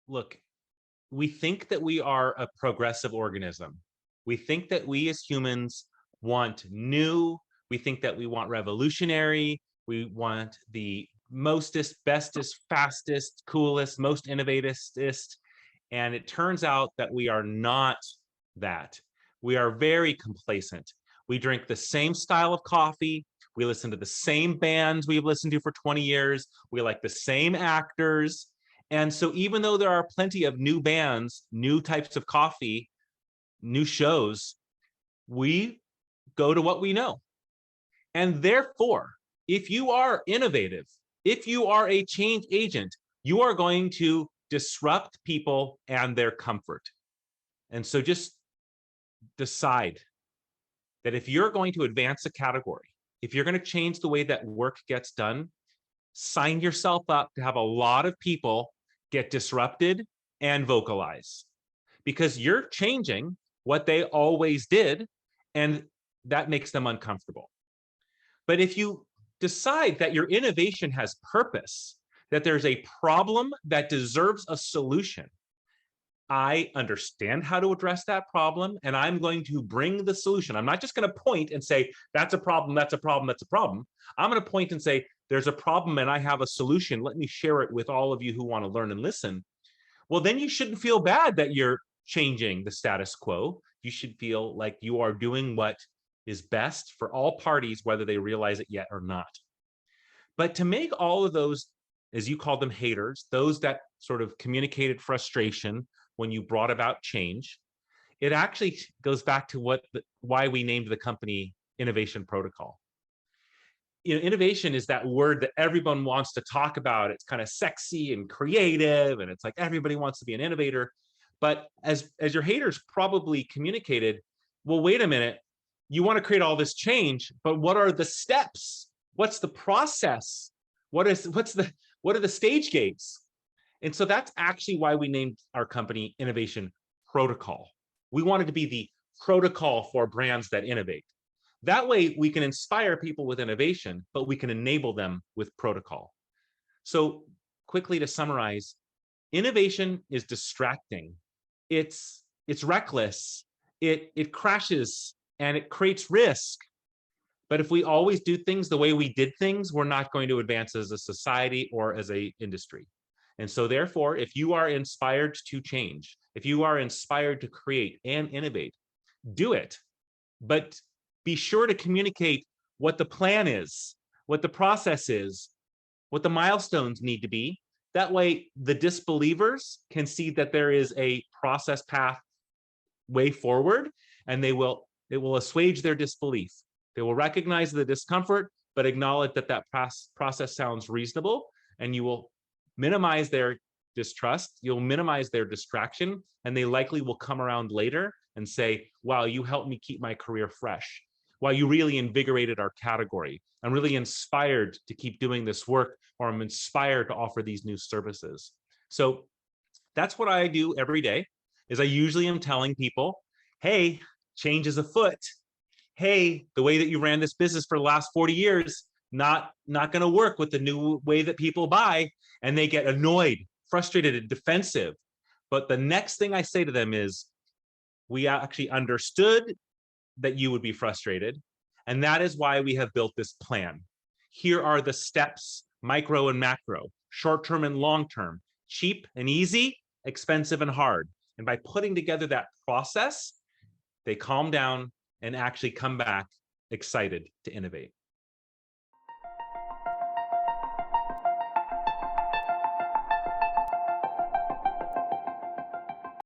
look, we think that we are a progressive organism. We think that we as humans want new. We think that we want revolutionary. We want the mostest, bestest, fastest, coolest, most innovativest. And it turns out that we are not that. We are very complacent. We drink the same style of coffee. We listen to the same bands we've listened to for 20 years. We like the same actors. And so even though there are plenty of new bands, new types of coffee, new shows, we go to what we know. And therefore, if you are innovative, if you are a change agent, you are going to disrupt people and their comfort. And so just decide that if you're going to advance a category, if you're going to change the way that work gets done, sign yourself up to have a lot of people get disrupted and vocalize, because you're changing what they always did, and that makes them uncomfortable. But if you decide that your innovation has purpose, that there's a problem that deserves a solution, I understand how to address that problem, and I'm going to bring the solution. I'm not just going to point and say, that's a problem, that's a problem, that's a problem. I'm going to point and say, there's a problem and I have a solution. Let me share it with all of you who want to learn and listen. Well, then you shouldn't feel bad that you're changing the status quo. You should feel like you are doing what is best for all parties, whether they realize it yet or not. But to make all of those, as you call them, haters, those that sort of communicated frustration when you brought about change, it actually goes back to why we named the company Innovation Protocol. You know, innovation is that word that everyone wants to talk about. It's kind of sexy and creative, and it's like everybody wants to be an innovator. But as your haters probably communicated, well, wait a minute, you want to create all this change, but what are the steps? What's the process? What are the stage gates? And so that's actually why we named our company Innovation Protocol. We wanted to be the protocol for brands that innovate. That way we can inspire people with innovation, but we can enable them with protocol. So quickly to summarize, innovation is distracting. It's reckless. It crashes and it creates risk. But if we always do things the way we did things, we're not going to advance as a society or as an industry. And so therefore, if you are inspired to change, if you are inspired to create and innovate, do it. But be sure to communicate what the plan is, what the process is, what the milestones need to be. That way, the disbelievers can see that there is a process path way forward, and it will assuage their disbelief. They will recognize the discomfort, but acknowledge that that process sounds reasonable, and you will minimize their distrust, you'll minimize their distraction, and they likely will come around later and say, wow, you helped me keep my career fresh. Wow, you really invigorated our category. I'm really inspired to keep doing this work, or I'm inspired to offer these new services. So that's what I do every day, is I usually am telling people, hey, change is afoot. Hey, the way that you ran this business for the last 40 years, not going to work with the new way that people buy. And they get annoyed, frustrated, and defensive. But the next thing I say to them is, we actually understood that you would be frustrated. And that is why we have built this plan. Here are the steps, micro and macro, short-term and long-term, cheap and easy, expensive and hard. And by putting together that process, they calm down and actually come back excited to innovate.